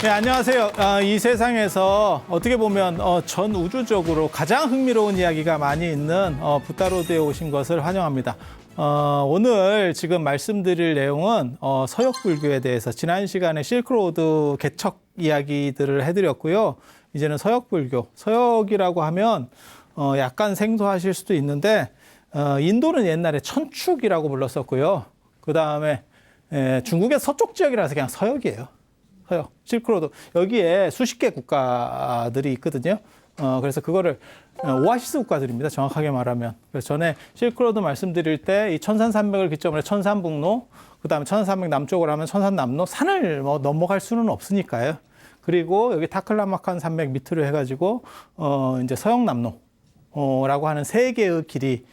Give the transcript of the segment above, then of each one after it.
네, 안녕하세요. 이 세상에서 어떻게 보면 전 우주적으로 가장 흥미로운 이야기가 많이 있는 붓다로드에 오신 것을 환영합니다. 오늘 지금 말씀드릴 내용은 서역불교에 대해서 지난 시간에 실크로드 개척 이야기들을 해드렸고요. 이제는 서역불교, 서역이라고 하면 약간 생소하실 수도 있는데 인도는 옛날에 천축이라고 불렀었고요. 그 다음에 중국의 서쪽 지역이라서 그냥 서역이에요. 서역, 실크로드. 여기에 수십 개 국가들이 있거든요. 그래서 그거를 오아시스 국가들입니다. 정확하게 말하면. 그래서 전에 실크로드 말씀드릴 때 이 천산산맥을 기점으로 천산북로, 그 다음에 천산산맥 남쪽으로 하면 천산남로, 산을 넘어갈 수는 없으니까요. 그리고 여기 타클라마칸 산맥 밑으로 해가지고 이제 서역남로라고 하는 세 개의 길이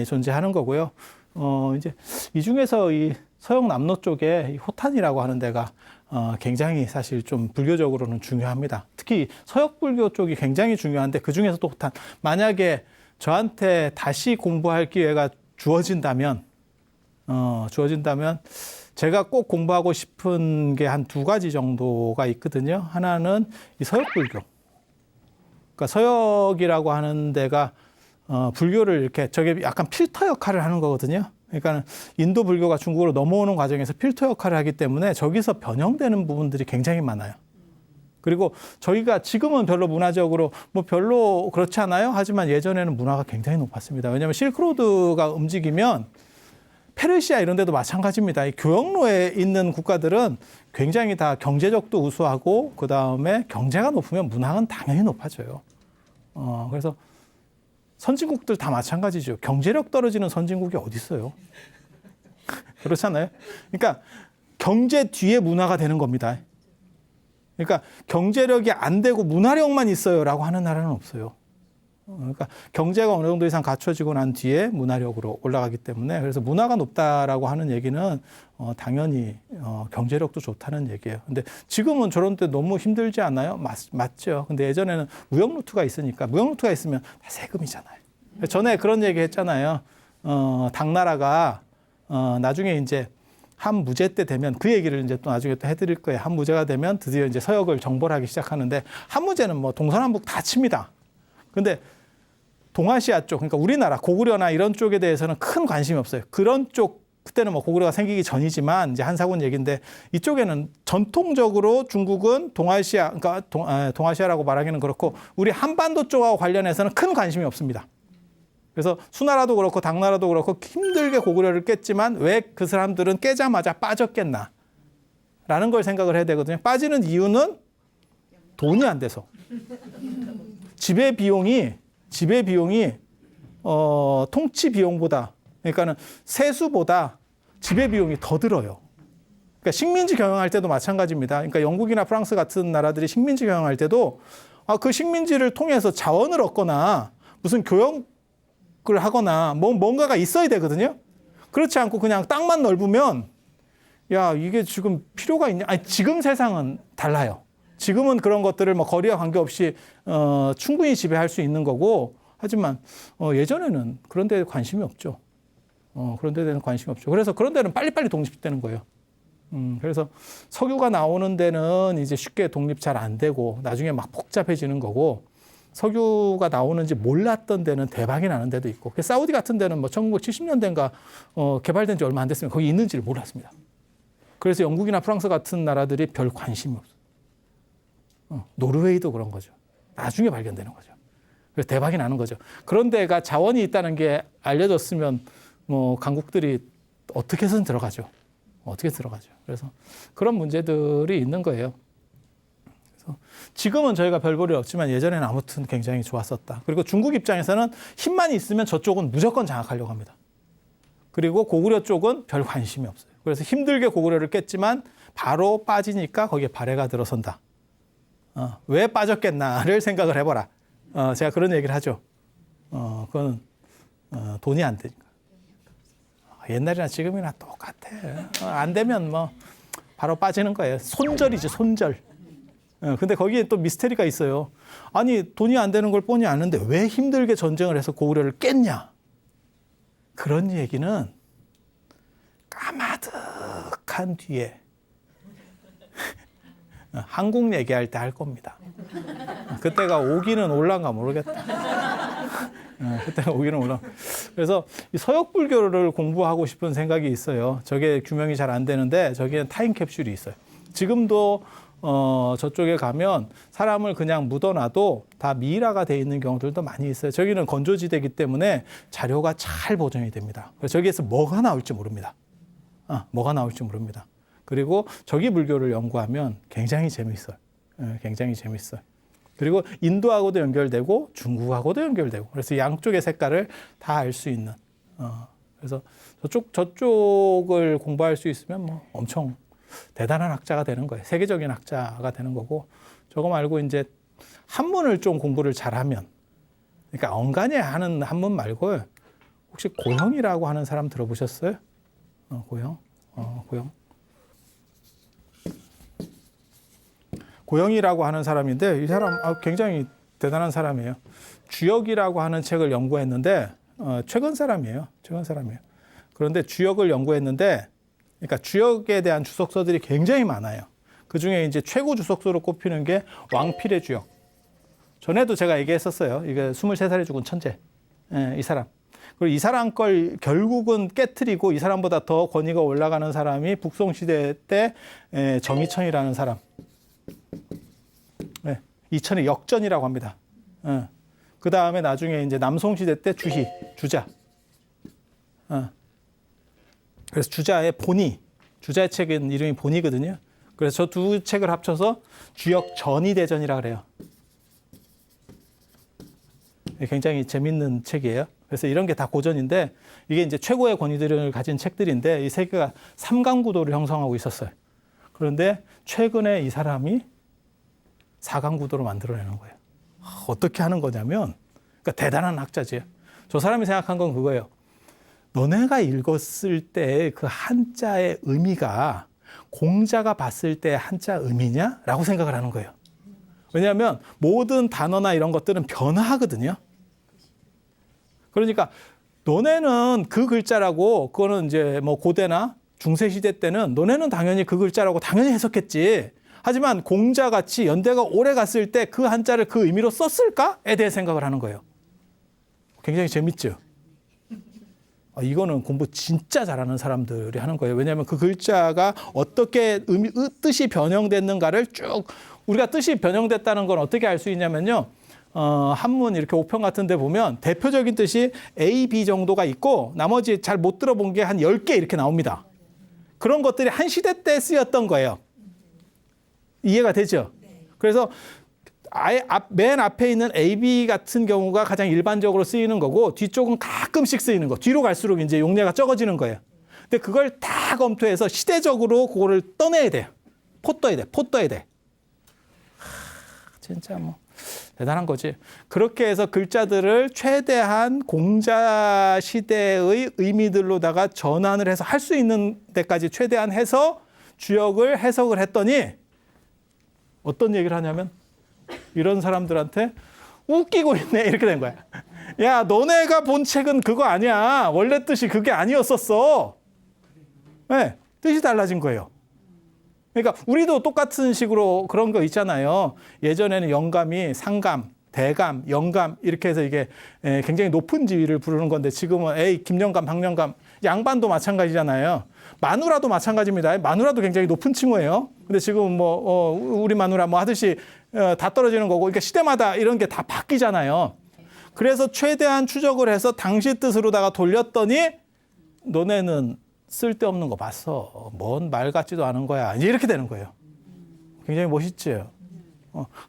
존재하는 거고요. 이제 이 중에서 이 서역남로 쪽에 이 호탄이라고 하는 데가 굉장히 사실 좀 불교적으로는 중요합니다. 특히 서역불교 쪽이 굉장히 중요한데 그 중에서도 호탄. 만약에 저한테 다시 공부할 기회가 주어진다면 제가 꼭 공부하고 싶은 게 한 두 가지 정도가 있거든요. 하나는 이 서역불교. 그러니까 서역이라고 하는 데가 불교를 이렇게 저게 약간 필터 역할을 하는 거거든요. 그러니까 인도 불교가 중국으로 넘어오는 과정에서 필터 역할을 하기 때문에 저기서 변형되는 부분들이 굉장히 많아요. 그리고 저희가 지금은 별로 문화적으로 뭐 별로 그렇지 않아요. 하지만 예전에는 문화가 굉장히 높았습니다. 왜냐하면 실크로드가 움직이면 페르시아 이런 데도 마찬가지입니다. 이 교역로에 있는 국가들은 굉장히 다 경제력도 우수하고 그 다음에 경제가 높으면 문화는 당연히 높아져요. 그래서 선진국들 다 마찬가지죠. 경제력 떨어지는 선진국이 어디 있어요? 그렇잖아요. 그러니까 경제 뒤에 문화가 되는 겁니다. 그러니까 경제력이 안 되고 문화력만 있어요라고 하는 나라는 없어요. 그러니까 경제가 어느 정도 이상 갖춰지고 난 뒤에 문화력으로 올라가기 때문에 그래서 문화가 높다라고 하는 얘기는 당연히 경제력도 좋다는 얘기예요. 근데 지금은 저런 때 너무 힘들지 않아요? 맞죠. 근데 예전에는 무역 루트가 있으니까 무역 루트가 있으면 다 세금이잖아요. 전에 그런 얘기 했잖아요. 당나라가 나중에 이제 한무제 때 되면 그 얘기를 이제 또 나중에 또 해드릴 거예요. 한무제가 되면 드디어 이제 서역을 정벌하기 시작하는데 한무제는 뭐 동서남북 다 칩니다. 근데 동아시아 쪽, 그러니까 우리나라 고구려나 이런 쪽에 대해서는 큰 관심이 없어요. 그런 쪽, 그때는 뭐 고구려가 생기기 전이지만 이제 한사군 얘기인데 이쪽에는 전통적으로 중국은 동아시아, 그러니까 동아시아라고 말하기는 그렇고 우리 한반도 쪽하고 관련해서는 큰 관심이 없습니다. 그래서 수나라도 그렇고 당나라도 그렇고 힘들게 고구려를 깼지만 왜 그 사람들은 깨자마자 빠졌겠나? 라는 걸 생각을 해야 되거든요. 빠지는 이유는 돈이 안 돼서. 지배 비용이 통치 비용보다, 그러니까는 세수보다 지배 비용이 더 들어요. 그러니까 식민지 경영할 때도 마찬가지입니다. 그러니까 영국이나 프랑스 같은 나라들이 식민지 경영할 때도 그 식민지를 통해서 자원을 얻거나 무슨 교역을 하거나 뭔가가 있어야 되거든요. 그렇지 않고 그냥 땅만 넓으면 야, 이게 지금 필요가 있냐? 아니, 지금 세상은 달라요. 지금은 그런 것들을 뭐 거리와 관계없이 충분히 지배할 수 있는 거고, 하지만 예전에는 그런 데에 관심이 없죠. 그런 데에는 관심이 없죠. 그래서 그런 데는 빨리빨리 독립되는 거예요. 그래서 석유가 나오는 데는 이제 쉽게 독립 잘 안 되고 나중에 막 복잡해지는 거고, 석유가 나오는지 몰랐던 데는 대박이 나는 데도 있고, 사우디 같은 데는 뭐 1970년대인가 개발된 지 얼마 안 됐으면 거기 있는지를 몰랐습니다. 그래서 영국이나 프랑스 같은 나라들이 별 관심이 없어요. 노르웨이도 그런 거죠. 나중에 발견되는 거죠. 그래서 대박이 나는 거죠. 그런 데가 자원이 있다는 게 알려졌으면 뭐 강국들이 어떻게 해서든 들어가죠. 그래서 그런 문제들이 있는 거예요. 그래서 지금은 저희가 별 볼일 없지만 예전에는 아무튼 굉장히 좋았었다. 그리고 중국 입장에서는 힘만 있으면 저쪽은 무조건 장악하려고 합니다. 그리고 고구려 쪽은 별 관심이 없어요. 그래서 힘들게 고구려를 깼지만 바로 빠지니까 거기에 발해가 들어선다. 왜 빠졌겠나를 생각을 해보라. 제가 그런 얘기를 하죠. 그건 돈이 안 되니까. 옛날이나 지금이나 똑같아. 안 되면 뭐 바로 빠지는 거예요. 손절이죠, 손절. 근데 거기에 또 미스테리가 있어요. 아니, 돈이 안 되는 걸 뻔히 아는데 왜 힘들게 전쟁을 해서 고구려를 깼냐? 그런 얘기는 까마득한 뒤에 한국 얘기할 때 할 겁니다. 그때가 오기는 올란가 모르겠다. 그때가 오기는 올라. 그래서 이 서역 불교를 공부하고 싶은 생각이 있어요. 저게 규명이 잘 안 되는데 저기는 타임캡슐이 있어요. 지금도 저쪽에 가면 사람을 그냥 묻어놔도 다 미이라가 돼 있는 경우들도 많이 있어요. 저기는 건조지대이기 때문에 자료가 잘 보존이 됩니다. 그래서 저기에서 뭐가 나올지 모릅니다. 뭐가 나올지 모릅니다. 그리고 저기 불교를 연구하면 굉장히 재밌어요. 굉장히 재밌어요. 그리고 인도하고도 연결되고 중국하고도 연결되고 그래서 양쪽의 색깔을 다 알 수 있는 그래서 저쪽을 공부할 수 있으면 뭐 엄청 대단한 학자가 되는 거예요. 세계적인 학자가 되는 거고 저거 말고 이제 한문을 좀 공부를 잘하면 그러니까 엉간히 하는 한문 말고 혹시 고형이라고 하는 사람 들어보셨어요? 고형? 고형. 고형이라고 하는 사람인데 이 사람 굉장히 대단한 사람이에요. 주역이라고 하는 책을 연구했는데 최근 사람이에요. 최근 사람이에요. 그런데 주역을 연구했는데 그러니까 주역에 대한 주석서들이 굉장히 많아요. 그중에 이제 최고 주석서로 꼽히는 게 왕필의 주역. 전에도 제가 얘기했었어요. 이게 23살에 죽은 천재. 이 사람. 그리고 이 사람 걸 결국은 깨트리고 이 사람보다 더 권위가 올라가는 사람이 북송시대 때 정이천이라는 사람. 이천의 역전이라고 합니다. 그 다음에 나중에 이제 남송시대 때 주자. 그래서 주자의 본이, 주자의 책은 이름이 본이거든요. 그래서 저 두 책을 합쳐서 주역 전이대전이라 그래요. 굉장히 재밌는 책이에요. 그래서 이런 게 다 고전인데 이게 이제 최고의 권위들을 가진 책들인데 이 세 개가 삼강구도를 형성하고 있었어요. 그런데 최근에 이 사람이 사강구도로 만들어내는 거예요. 어떻게 하는 거냐면, 그러니까 대단한 학자지. 저 사람이 생각한 건 그거예요. 너네가 읽었을 때 그 한자의 의미가 공자가 봤을 때 한자 의미냐? 라고 생각을 하는 거예요. 왜냐하면 모든 단어나 이런 것들은 변화하거든요. 그러니까 너네는 그 글자라고, 그거는 이제 뭐 고대나 중세시대 때는 너네는 당연히 그 글자라고 당연히 해석했지. 하지만 공자같이 연대가 오래 갔을 때 그 한자를 그 의미로 썼을까에 대해 생각을 하는 거예요. 굉장히 재밌죠? 이거는 공부 진짜 잘하는 사람들이 하는 거예요. 왜냐하면 그 글자가 어떻게 뜻이 변형됐는가를 쭉, 우리가 뜻이 변형됐다는 건 어떻게 알 수 있냐면요. 한문 이렇게 오편 같은 데 보면 대표적인 뜻이 A, B 정도가 있고 나머지 잘 못 들어본 게 한 10개 이렇게 나옵니다. 그런 것들이 한 시대 때 쓰였던 거예요. 이해가 되죠? 그래서 아예 맨 앞에 있는 A, B 같은 경우가 가장 일반적으로 쓰이는 거고 뒤쪽은 가끔씩 쓰이는 거. 뒤로 갈수록 이제 용례가 적어지는 거예요. 근데 그걸 다 검토해서 시대적으로 그거를 떠내야 돼요. 포 떠야 돼. 진짜 뭐 대단한 거지. 그렇게 해서 글자들을 최대한 공자 시대의 의미들로다가 전환을 해서 할 수 있는 데까지 최대한 해서 주역을 해석을 했더니 어떤 얘기를 하냐면 이런 사람들한테 웃기고 있네 이렇게 된 거야. 야, 너네가 본 책은 그거 아니야. 원래 뜻이 그게 아니었었어. 네, 뜻이 달라진 거예요. 그러니까 우리도 똑같은 식으로 그런 거 있잖아요. 예전에는 영감이 상감, 대감, 영감 이렇게 해서 이게 굉장히 높은 지위를 부르는 건데 지금은 김영감, 박영감, 양반도 마찬가지잖아요. 마누라도 마찬가지입니다. 마누라도 굉장히 높은 칭호예요. 근데 지금 뭐 우리 마누라 뭐 하듯이 다 떨어지는 거고, 그러니까 시대마다 이런 게 다 바뀌잖아요. 그래서 최대한 추적을 해서 당시 뜻으로다가 돌렸더니 너네는 쓸데없는 거 봤어. 뭔 말 같지도 않은 거야. 이제 이렇게 되는 거예요. 굉장히 멋있죠.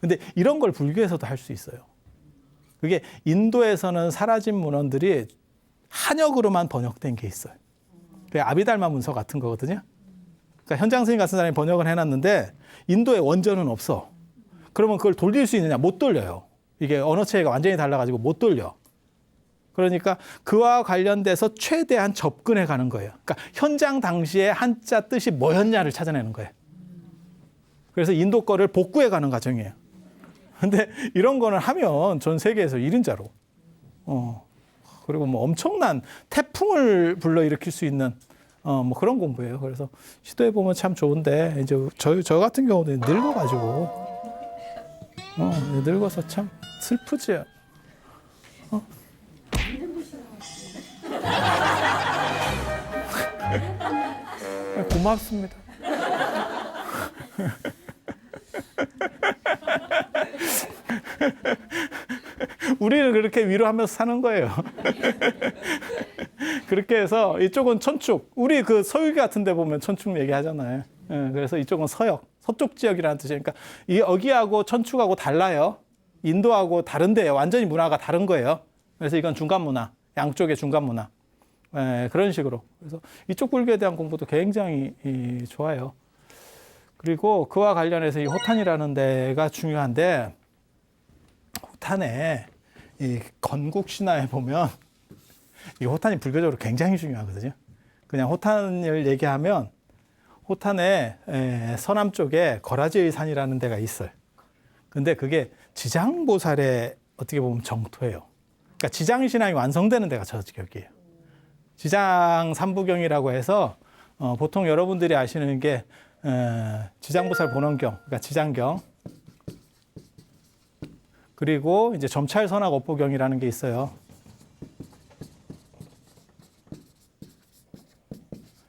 근데 이런 걸 불교에서도 할 수 있어요. 그게 인도에서는 사라진 문헌들이 한역으로만 번역된 게 있어요. 그게 아비달마 문서 같은 거거든요. 그러니까 현장 스님 같은 사람이 번역을 해놨는데 인도에 원전은 없어. 그러면 그걸 돌릴 수 있느냐? 못 돌려요. 이게 언어 체계가 완전히 달라가지고 못 돌려. 그러니까 그와 관련돼서 최대한 접근해 가는 거예요. 그러니까 현장 당시에 한자 뜻이 뭐였냐를 찾아내는 거예요. 그래서 인도 거를 복구해 가는 과정이에요. 근데 이런 거는 하면 전 세계에서 1인자로. 그리고 뭐 엄청난 태풍을 불러일으킬 수 있는 뭐 그런 공부예요. 그래서 시도해 보면 참 좋은데 이제 저 같은 경우는 늙어가지고 늙어서 참 슬프지. 고맙습니다. 우리는 그렇게 위로하면서 사는 거예요. 그렇게 해서 이쪽은 천축. 우리 그 서유기 같은 데 보면 천축 얘기하잖아요. 그래서 이쪽은 서역, 서쪽 지역이라는 뜻이에요. 그러니까 이 여기하고 천축하고 달라요. 인도하고 다른데요. 완전히 문화가 다른 거예요. 그래서 이건 중간 문화, 양쪽의 중간 문화. 그런 식으로. 그래서 이쪽 불교에 대한 공부도 굉장히 좋아요. 그리고 그와 관련해서 이 호탄이라는 데가 중요한데, 호탄에 이 건국 신화에 보면 이 호탄이 불교적으로 굉장히 중요하거든요. 그냥 호탄을 얘기하면 호탄의 서남 쪽에 거라지의 산이라는 데가 있어요. 근데 그게 지장보살의 어떻게 보면 정토예요. 그러니까 지장신앙이 완성되는 데가 저 지역이에요. 지장 삼부경이라고 해서 보통 여러분들이 아시는 게 지장보살 본원경, 그러니까 지장경, 그리고 이제 점찰선악 업보경이라는 게 있어요.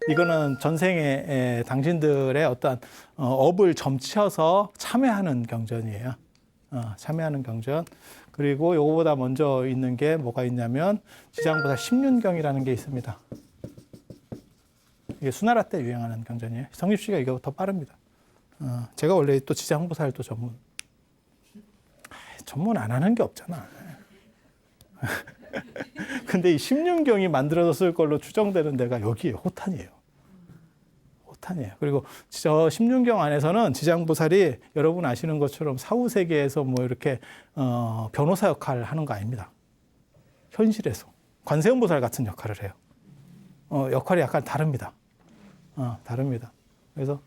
이거는 전생에 당신들의 어떤 업을 점쳐서 참회하는 경전이에요. 참회하는 경전. 그리고 요거보다 먼저 있는 게 뭐가 있냐면 지장보살 십륜경이라는 게 있습니다. 이게 수나라 때 유행하는 경전이에요. 성립씨가 이거 더 빠릅니다. 제가 원래 또 지장보살 또 전문 안 하는 게 없잖아. 근데 이 십륜경이 만들어졌을 걸로 추정되는 데가 여기에요. 호탄이에요. 호탄이에요. 그리고 저 십륜경 안에서는 지장보살이 여러분 아시는 것처럼 사후세계에서 뭐 이렇게 변호사 역할을 하는 거 아닙니다. 현실에서 관세음보살 같은 역할을 해요. 역할이 약간 다릅니다. 다릅니다. 그래서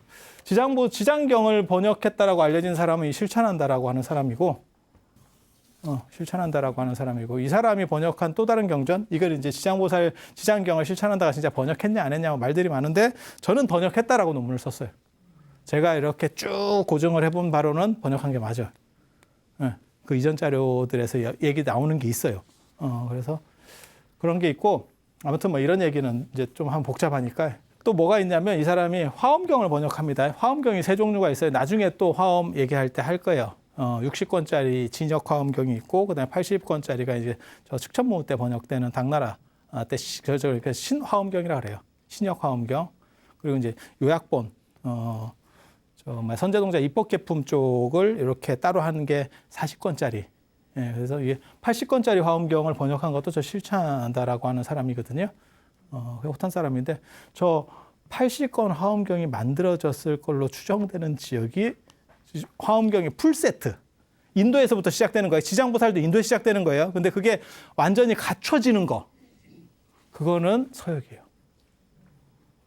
지장경을 번역했다라고 알려진 사람은 이 실천한다라고 하는 사람이고, 실천한다라고 하는 사람이고, 이 사람이 번역한 또 다른 경전, 이걸 이제 지장보살 지장경을 실천한다가 진짜 번역했냐 안 했냐 말들이 많은데, 저는 번역했다라고 논문을 썼어요. 제가 이렇게 쭉 고증을 해본 바로는 번역한 게 맞아요. 그 이전 자료들에서 얘기 나오는 게 있어요. 그래서 그런 게 있고, 아무튼 뭐 이런 얘기는 이제 좀 한번 복잡하니까. 또 뭐가 있냐면 이 사람이 화엄경을 번역합니다. 화엄경이 세 종류가 있어요. 나중에 또 화엄 얘기할 때 할 거예요. 60권짜리 진역 화엄경이 있고, 그 다음에 80권짜리가 이제 저 측천무 때 번역되는 당나라 때 신화엄경이라 그래요. 신역 화엄경. 그리고 이제 요약본, 선제동자 입법계품 쪽을 이렇게 따로 하는 게 40권짜리. 예, 그래서 이게 80권짜리 화엄경을 번역한 것도 저 실천한다라고 하는 사람이거든요. 호탄 사람인데, 저 80권 화엄경이 만들어졌을 걸로 추정되는 지역이 화엄경의 풀세트. 인도에서부터 시작되는 거예요. 지장보살도 인도에 시작되는 거예요. 근데 그게 완전히 갖춰지는 거. 그거는 서역이에요.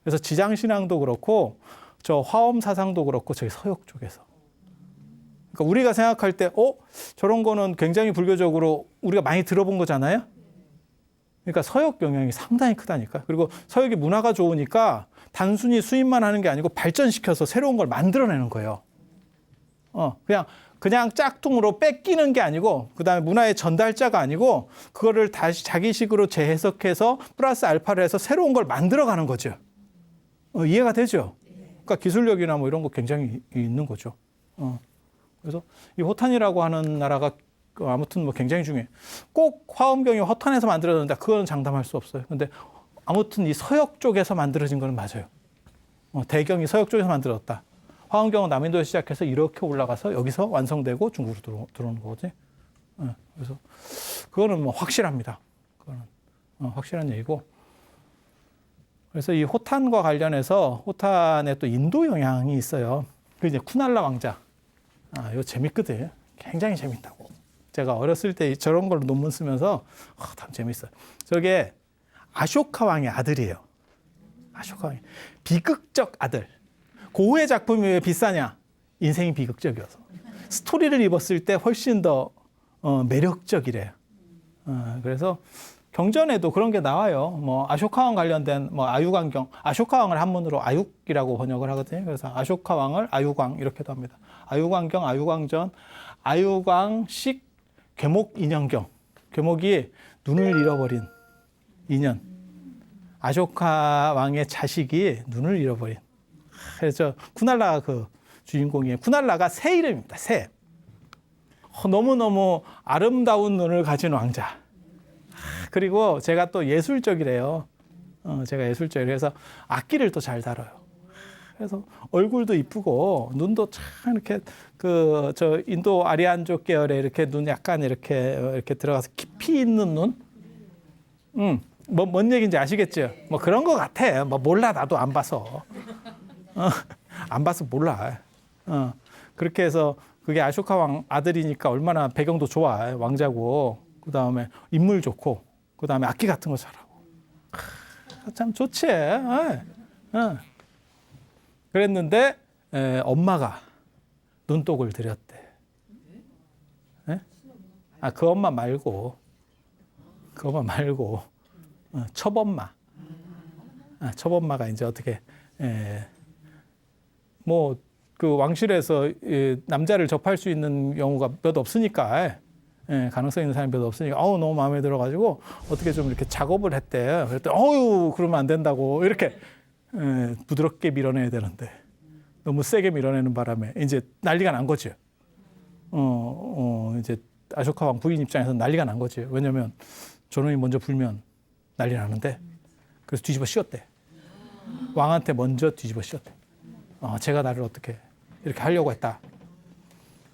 그래서 지장신앙도 그렇고, 저 화엄 사상도 그렇고, 저기 서역 쪽에서. 그러니까 우리가 생각할 때, 저런 거는 굉장히 불교적으로 우리가 많이 들어본 거잖아요. 그러니까 서역 영향이 상당히 크다니까. 그리고 서역이 문화가 좋으니까 단순히 수입만 하는 게 아니고 발전시켜서 새로운 걸 만들어내는 거예요. 그냥 짝퉁으로 뺏기는 게 아니고, 그 다음에 문화의 전달자가 아니고, 그거를 다시 자기식으로 재해석해서 플러스 알파를 해서 새로운 걸 만들어가는 거죠. 이해가 되죠? 그러니까 기술력이나 뭐 이런 거 굉장히 있는 거죠. 그래서 이 호탄이라고 하는 나라가 아무튼 뭐 굉장히 중요해요. 꼭 화엄경이 호탄에서 만들어졌는데 그거는 장담할 수 없어요. 근데 아무튼 이 서역 쪽에서 만들어진 거는 맞아요. 대경이 서역 쪽에서 만들어졌다. 화엄경은 남인도에서 시작해서 이렇게 올라가서 여기서 완성되고 중국으로 들어오는 거지. 그래서 그거는 뭐 확실합니다. 그거는 확실한 얘기고. 그래서 이 호탄과 관련해서 호탄에 또 인도 영향이 있어요. 그 이제 쿠날라 왕자. 이거 재밌거든. 굉장히 재밌다고. 제가 어렸을 때 저런 걸로 논문 쓰면서 참 재밌어요. 저게 아쇼카 왕의 아들이에요. 아쇼카 왕의 비극적 아들. 고흐의 작품이 왜 비싸냐? 인생이 비극적이어서. 스토리를 입었을 때 훨씬 더 매력적이래요. 그래서 경전에도 그런 게 나와요. 뭐 아쇼카왕 관련된 뭐 아유광경, 아쇼카왕을 한문으로 아육이라고 번역을 하거든요. 그래서 아쇼카왕을 아유광 이렇게도 합니다. 아유광경, 아유광전, 아유광식 괴목 인연경. 괴목이 눈을 잃어버린 인연. 아쇼카 왕의 자식이 눈을 잃어버린. 그래서 쿠날라가 그 주인공이에요. 쿠날라가 새 이름입니다. 새. 너무너무 아름다운 눈을 가진 왕자. 그리고 제가 또 예술적이래요. 제가 예술적이래요. 그래서 악기를 또 잘 다뤄요. 그래서 얼굴도 이쁘고 눈도 참 이렇게 저 인도 아리안족 계열의 이렇게 눈 약간 이렇게 들어가서 깊이 있는 눈. 뭔 얘기인지 아시겠죠? 뭐 그런 것 같아. 뭐 몰라 나도 안 봐서. 안 봐서 몰라. 그렇게 해서 그게 아쇼카 왕 아들이니까 얼마나 배경도 좋아. 왕자고. 그다음에 인물 좋고. 그다음에 악기 같은 거 잘하고. 참 좋지. 그랬는데 엄마가 눈독을 들였대. 그 엄마 말고 첩엄마. 첩엄마가 이제 어떻게 뭐 그 왕실에서 남자를 접할 수 있는 경우가 몇 없으니까 가능성 있는 사람이 몇 없으니까 너무 마음에 들어가지고 어떻게 좀 이렇게 작업을 했대. 그랬더니 그러면 안 된다고 이렇게 부드럽게 밀어내야 되는데 너무 세게 밀어내는 바람에 이제 난리가 난 거지. 이제 아쇼카 왕 부인 입장에서 난리가 난 거지. 왜냐면 저놈이 먼저 불면 난리 나는데 그래서 뒤집어 씌웠대. 왕한테 먼저 뒤집어 씌웠대. 제가 나를 어떻게 이렇게 하려고 했다.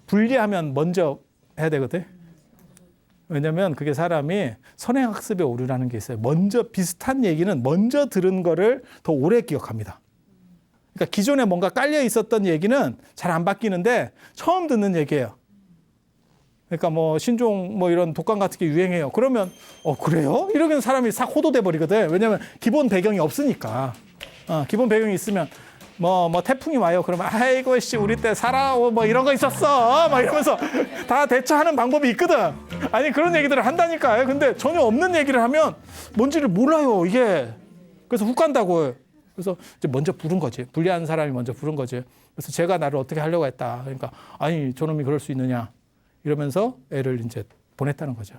분리하면 먼저 해야 되거든. 왜냐면 그게 사람이 선행학습에 오르라는 게 있어요. 먼저 비슷한 얘기는 먼저 들은 거를 더 오래 기억합니다. 그러니까 기존에 뭔가 깔려 있었던 얘기는 잘 안 바뀌는데 처음 듣는 얘기예요. 그러니까 뭐 신종 뭐 이런 독감 같은 게 유행해요. 그러면 그래요? 이러면 사람이 싹 호도돼 버리거든. 왜냐면 기본 배경이 없으니까. 기본 배경이 있으면 뭐 태풍이 와요. 그러면 아이고 씨 우리 때 뭐 이런 거 있었어. 막 이러면서 다 대처하는 방법이 있거든. 아니 그런 얘기들을 한다니까요. 근데 전혀 없는 얘기를 하면 뭔지를 몰라요. 이게. 그래서 훅 간다고. 그래서 이제 먼저 부른 거지. 불리한 사람이 먼저 부른 거지. 그래서 제가 나를 어떻게 하려고 했다. 그러니까 아니 저놈이 그럴 수 있느냐. 이러면서 애를 이제 보냈다는 거죠.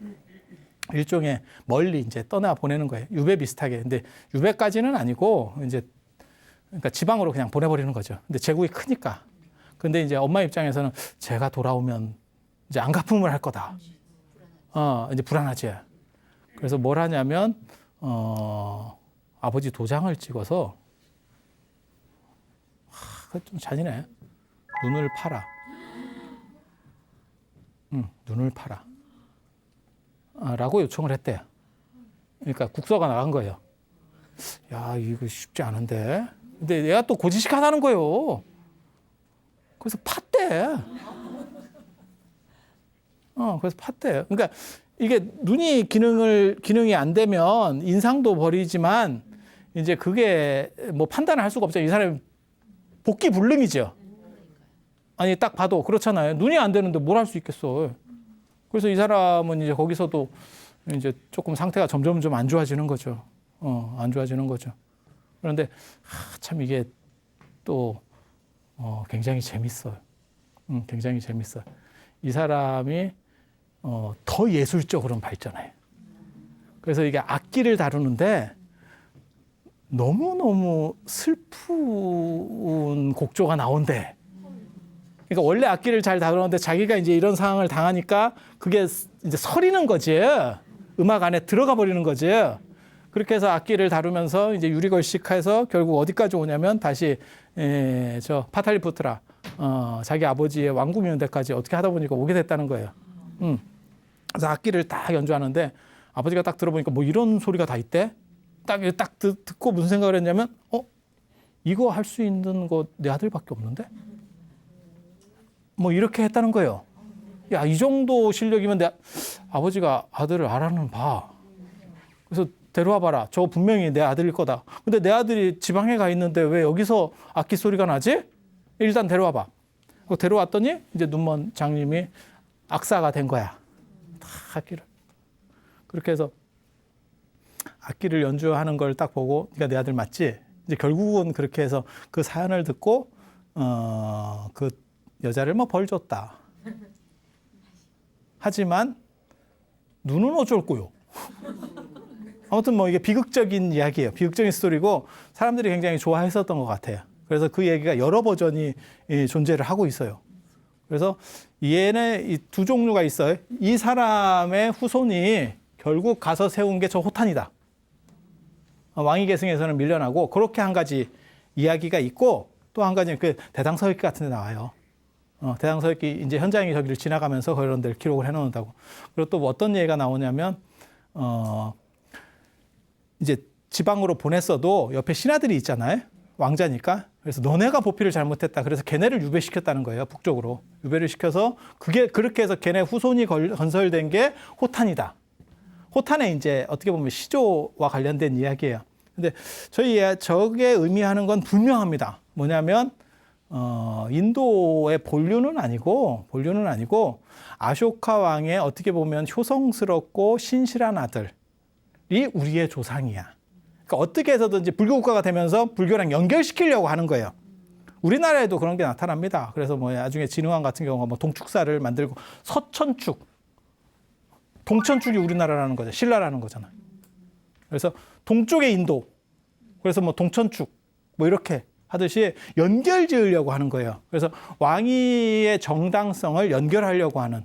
일종의 멀리 이제 떠나 보내는 거예요. 유배 비슷하게. 근데 유배까지는 아니고 이제 그러니까 지방으로 그냥 보내버리는 거죠. 근데 제국이 크니까. 근데 이제 엄마 입장에서는 제가 돌아오면 이제 안갚음을 할 거다. 이제 불안하지. 그래서 뭘 하냐면 아버지 도장을 찍어서 좀 잔인해. 눈을 팔아. 눈을 팔아. 라고 요청을 했대요. 그러니까 국서가 나간 거예요. 야, 이거 쉽지 않은데. 근데 얘가 또 고지식하다는 거예요. 그래서 팠대. 그래서 팠대. 그러니까 이게 눈이 기능이 안 되면 인상도 버리지만 이제 그게 뭐 판단을 할 수가 없죠. 이 사람이 복귀 불능이죠. 아니 딱 봐도 그렇잖아요. 눈이 안 되는데 뭘 할 수 있겠어. 그래서 이 사람은 이제 거기서도 이제 조금 상태가 점점 좀 안 좋아지는 거죠. 안 좋아지는 거죠. 그런데 참 이게 또 굉장히 재밌어요. 굉장히 재밌어요. 이 사람이 더 예술적으로는 발전해. 그래서 이게 악기를 다루는데 너무너무 슬픈 곡조가 나온대. 그러니까 원래 악기를 잘 다루는데 자기가 이제 이런 상황을 당하니까 그게 이제 서리는 거지. 음악 안에 들어가 버리는 거지. 그렇게 해서 악기를 다루면서 이제 유리걸식해서 결국 어디까지 오냐면 다시 저 파탈리푸트라 자기 아버지의 왕궁 있는 데까지 어떻게 하다 보니까 오게 됐다는 거예요. 그래서 악기를 딱 연주하는데 아버지가 딱 들어보니까 뭐 이런 소리가 다 있대. 딱 듣고 무슨 생각을 했냐면 이거 할 수 있는 거 내 아들밖에 없는데? 뭐 이렇게 했다는 거예요. 야, 이 정도 실력이면 내 아버지가 아들을 알아는 봐. 그래서 데려와 봐라. 저거 분명히 내 아들일 거다. 근데 내 아들이 지방에 가 있는데 왜 여기서 악기 소리가 나지? 일단 데려와 봐. 데려왔더니 이제 눈먼 장님이 악사가 된 거야. 다 악기를. 그렇게 해서 악기를 연주하는 걸 딱 보고 네가 내 아들 맞지? 이제 결국은 그렇게 해서 그 사연을 듣고 그 여자를 뭐 벌 줬다. 하지만 눈은 어쩔 거요. 아무튼 뭐 이게 비극적인 이야기예요. 비극적인 스토리고 사람들이 굉장히 좋아했었던 것 같아요. 그래서 그 얘기가 여러 버전이 존재를 하고 있어요. 그래서 얘네 이 두 종류가 있어요. 이 사람의 후손이 결국 가서 세운 게 저 호탄이다. 왕위 계승에서는 밀려나고 그렇게 한 가지 이야기가 있고 또 한 가지는 그 대당서역 같은 데 나와요. 대당서역이 이제 현장이 저기를 지나가면서 그런 데를 기록을 해놓는다고. 그리고 또 뭐 어떤 얘기가 나오냐면 이제 지방으로 보냈어도 옆에 신하들이 있잖아요. 왕자니까. 그래서 너네가 보필을 잘못했다. 그래서 걔네를 유배시켰다는 거예요. 북쪽으로. 유배를 시켜서 그게 그렇게 해서 걔네 후손이 건설된 게 호탄이다. 호탄에 이제 어떻게 보면 시조와 관련된 이야기예요. 근데 저게 의미하는 건 분명합니다. 뭐냐면 인도의 본류는 아니고 아쇼카 왕의 어떻게 보면 효성스럽고 신실한 아들이 우리의 조상이야. 그러니까 어떻게 해서든지 불교 국가가 되면서 불교랑 연결시키려고 하는 거예요. 우리나라에도 그런 게 나타납니다. 그래서 뭐 나중에 진흥왕 같은 경우가 뭐 동축사를 만들고 서천축, 동천축이 우리나라라는 거죠. 신라라는 거잖아요. 그래서 동쪽의 인도, 그래서 뭐 동천축 뭐 이렇게 하듯이 연결 지으려고 하는 거예요. 그래서 왕위의 정당성을 연결하려고 하는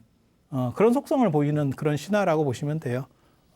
그런 속성을 보이는 그런 신화라고 보시면 돼요.